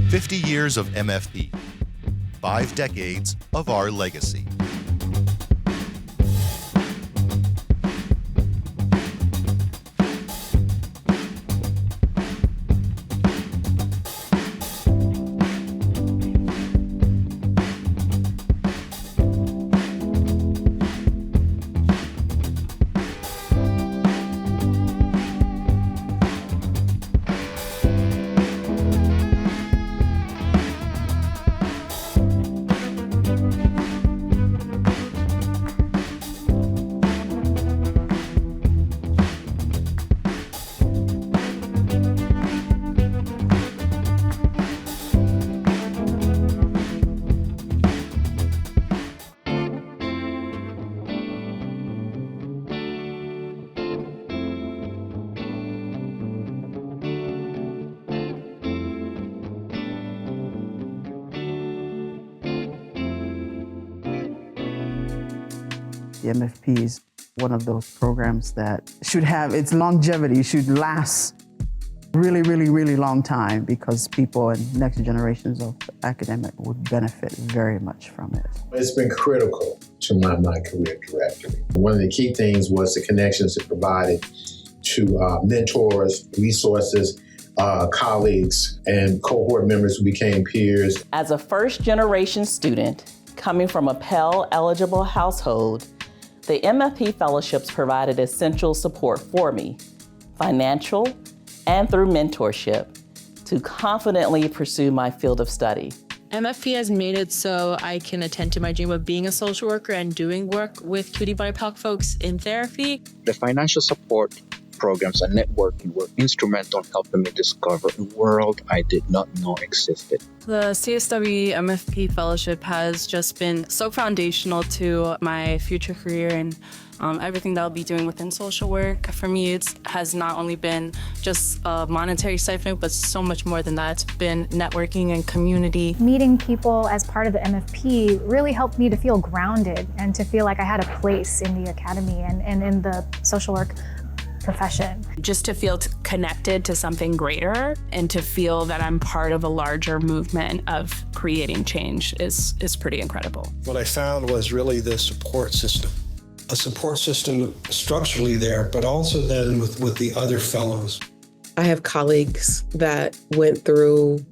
50 years of MFP, 5 decades of our legacy. The MFP is one of those programs that should have its longevity, should last really, really, really long time, because people and next generations of academics would benefit very much from it. It's been critical to my career trajectory. One of the key things was the connections it provided to mentors, resources, colleagues, and cohort members who became peers. As a first-generation student coming from a Pell-eligible household, the MFP fellowships provided essential support for me, financial and through mentorship, to confidently pursue my field of study. MFP has made it so I can attend to my dream of being a social worker and doing work with QT BIPOC folks in therapy. The financial support programs and networking were instrumental in helping me discover a world I did not know existed. The CSWE MFP fellowship has just been so foundational to my future career and everything that I'll be doing within social work. For me, it has not only been just a monetary stipend, but so much more than that. It's been networking and community. Meeting people as part of the MFP really helped me to feel grounded and to feel like I had a place in the academy and in the social work profession. Just to feel connected to something greater and to feel that I'm part of a larger movement of creating change is pretty incredible. What I found was really the support system. A support system structurally there, but also then with the other fellows. I have colleagues that went through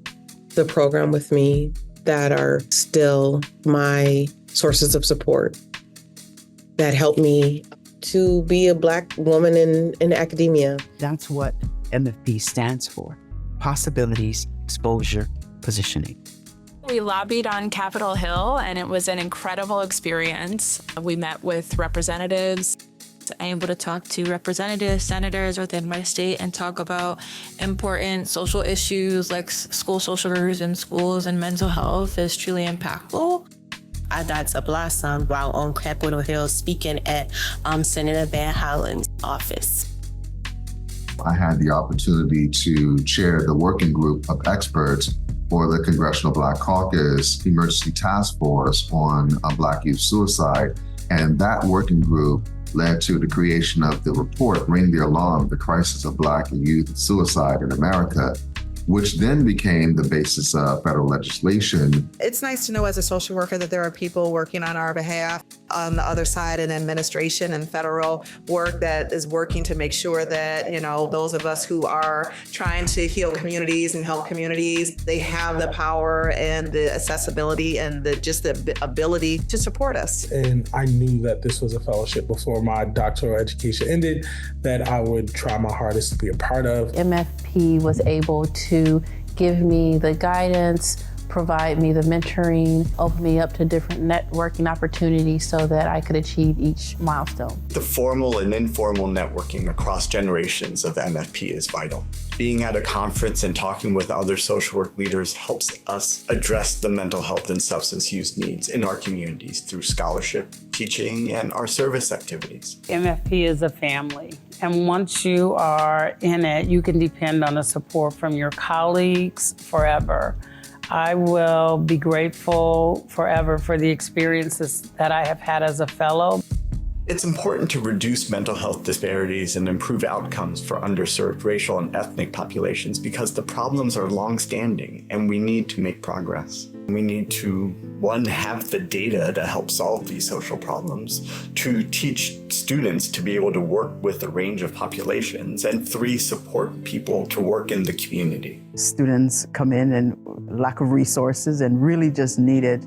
the program with me that are still my sources of support, that helped me to be a Black woman in academia. That's what MFP stands for: possibilities, exposure, positioning. We lobbied on Capitol Hill, and it was an incredible experience. We met with representatives. I'm able to talk to representatives, senators within my state and talk about important social issues like school social workers in schools and mental health is truly impactful. I got to blossom while on Capitol Hill speaking at Senator Van Hollen's office. I had the opportunity to chair the working group of experts for the Congressional Black Caucus Emergency Task Force on Black youth suicide. And that working group led to the creation of the report, Ring the Alarm, the Crisis of Black and Youth Suicide in America, which then became the basis of federal legislation. It's nice to know as a social worker that there are people working on our behalf on the other side in administration and federal work that is working to make sure that, those of us who are trying to heal communities and help communities, they have the power and the accessibility and the ability to support us. And I knew that this was a fellowship before my doctoral education ended that I would try my hardest to be a part of. MFP was able to give me the guidance, provide me the mentoring, open me up to different networking opportunities so that I could achieve each milestone. The formal and informal networking across generations of MFP is vital. Being at a conference and talking with other social work leaders helps us address the mental health and substance use needs in our communities through scholarship, teaching, and our service activities. MFP is a family. And once you are in it, you can depend on the support from your colleagues forever. I will be grateful forever for the experiences that I have had as a fellow. It's important to reduce mental health disparities and improve outcomes for underserved racial and ethnic populations because the problems are long-standing and we need to make progress. We need to, one, have the data to help solve these social problems, two, teach students to be able to work with a range of populations, and three, support people to work in the community. Students come in and lack of resources and really just needed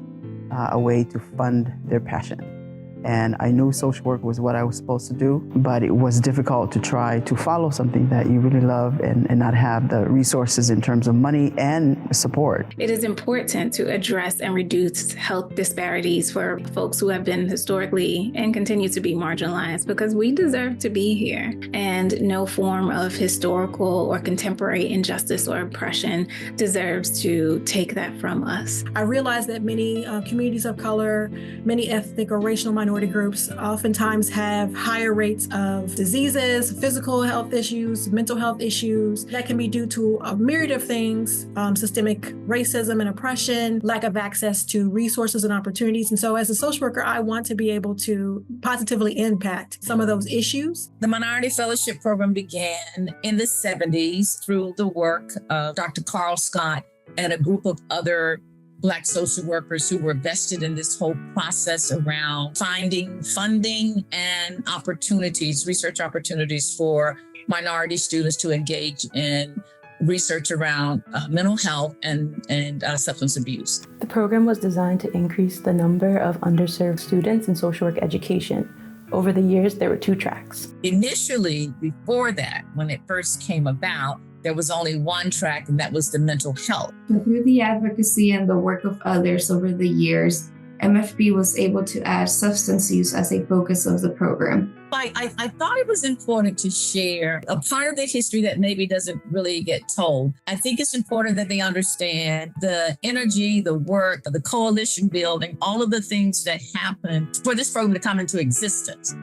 a way to fund their passion. And I knew social work was what I was supposed to do, but it was difficult to try to follow something that you really love and not have the resources in terms of money and support. It is important to address and reduce health disparities for folks who have been historically and continue to be marginalized because we deserve to be here. And no form of historical or contemporary injustice or oppression deserves to take that from us. I realize that many communities of color, many ethnic or racial minority groups oftentimes have higher rates of diseases, physical health issues, mental health issues. That can be due to a myriad of things, systemic racism and oppression, lack of access to resources and opportunities. And so as a social worker, I want to be able to positively impact some of those issues. The Minority Fellowship Program began in the 70s through the work of Dr. Carl Scott and a group of other Black social workers who were vested in this whole process around finding funding and opportunities, research opportunities for minority students to engage in research around mental health and substance abuse. The program was designed to increase the number of underserved students in social work education. Over the years, there were 2 tracks. Initially, before that, when it first came about, there was only one track, and that was the mental health. Through the advocacy and the work of others over the years, MFP was able to add substance use as a focus of the program. I thought it was important to share a part of the history that maybe doesn't really get told. I think it's important that they understand the energy, the work, the coalition building, all of the things that happened for this program to come into existence.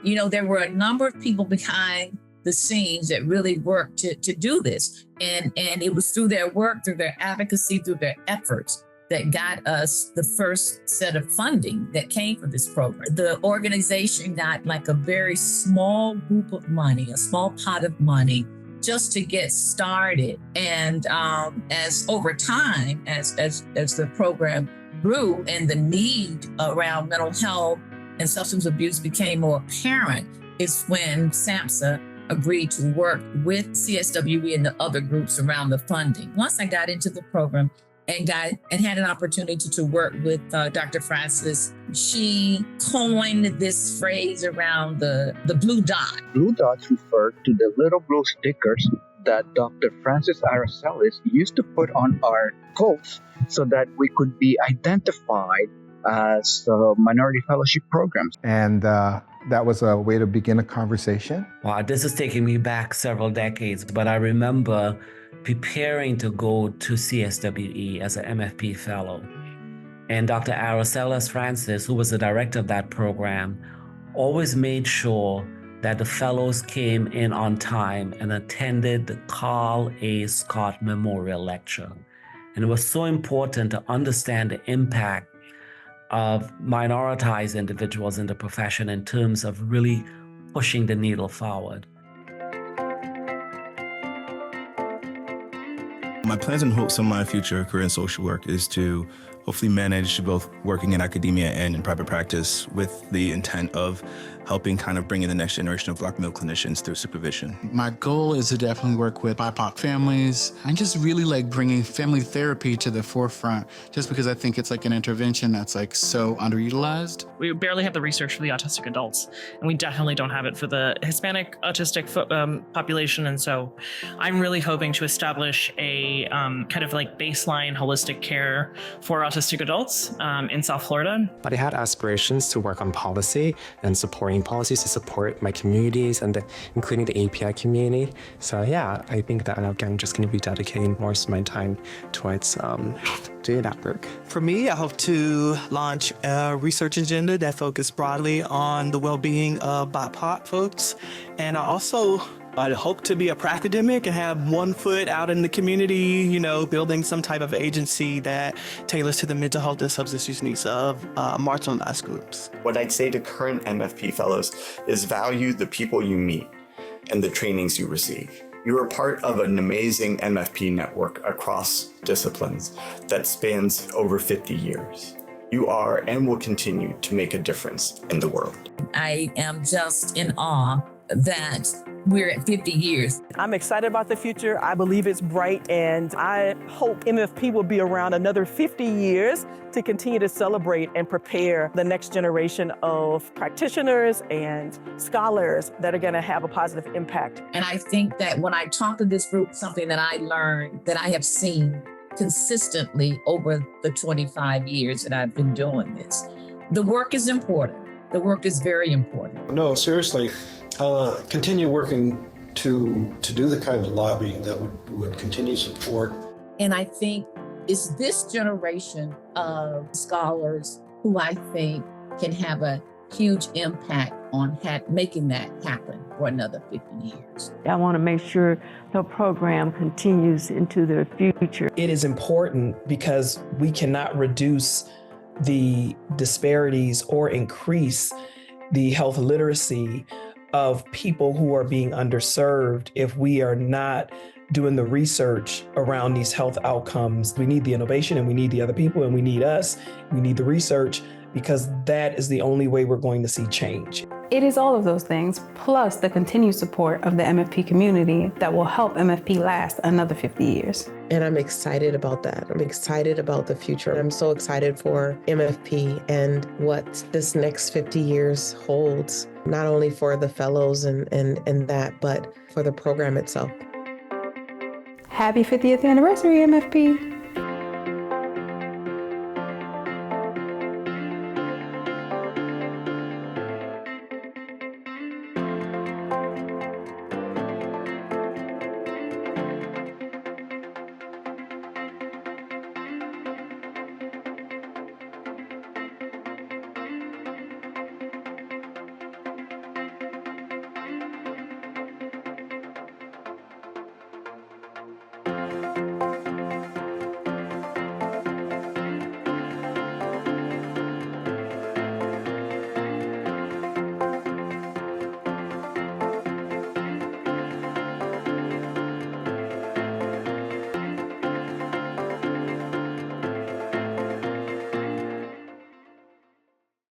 You know, there were a number of people behind the scenes that really worked to do this. And it was through their work, through their advocacy, through their efforts that got us the first set of funding that came from this program. The organization got like a very small group of money, a small pot of money just to get started. And as over time, as the program grew and the need around mental health and substance abuse became more apparent, is when SAMHSA agreed to work with CSWE and the other groups around the funding. Once I got into the program and had an opportunity to work with Dr. Francis, she coined this phrase around the blue dot. Blue dots refer to the little blue stickers that Dr. Francis Aracelis used to put on our coats so that we could be identified as minority fellowship programs. And that was a way to begin a conversation. Wow, this is taking me back several decades, but I remember preparing to go to CSWE as an MFP fellow. And Dr. Aracelis Francis, who was the director of that program, always made sure that the fellows came in on time and attended the Carl A. Scott Memorial Lecture. And it was so important to understand the impact of minoritized individuals in the profession in terms of really pushing the needle forward. My plans and hopes on my future career in social work is to hopefully manage both working in academia and in private practice with the intent of helping kind of bring in the next generation of Black male clinicians through supervision. My goal is to definitely work with BIPOC families. I just really like bringing family therapy to the forefront just because I think it's like an intervention that's like so underutilized. We barely have the research for the autistic adults, and we definitely don't have it for the Hispanic autistic population. And so I'm really hoping to establish a kind of like baseline holistic care for autistic adults in South Florida. But I had aspirations to work on policy and supporting policies to support my communities and including the API community. So yeah, I think that I'm just going to be dedicating most of my time towards doing that work. For me, I hope to launch a research agenda that focuses broadly on the well-being of BIPOC folks. And I also I hope to be a pracademic and have one foot out in the community, building some type of agency that tailors to the mental health and substance use needs of marginalized groups. What I'd say to current MFP fellows is value the people you meet and the trainings you receive. You are part of an amazing MFP network across disciplines that spans over 50 years. You are and will continue to make a difference in the world. I am just in awe that we're at 50 years. I'm excited about the future. I believe it's bright, and I hope MFP will be around another 50 years to continue to celebrate and prepare the next generation of practitioners and scholars that are going to have a positive impact. And I think that when I talk to this group, something that I learned, that I have seen consistently over the 25 years that I've been doing this, the work is important. The work is very important. No, seriously. Continue working to do the kind of lobbying that would continue support. And I think it's this generation of scholars who I think can have a huge impact on making that happen for another 50 years. I want to make sure the program continues into the future. It is important because we cannot reduce the disparities or increase the health literacy of people who are being underserved if we are not doing the research around these health outcomes. We need the innovation, and we need the other people, and we need us. We need the research, because that is the only way we're going to see change. It is all of those things, plus the continued support of the MFP community that will help MFP last another 50 years. And I'm excited about that. I'm excited about the future. I'm so excited for MFP and what this next 50 years holds, not only for the fellows and that, but for the program itself. Happy 50th anniversary, MFP.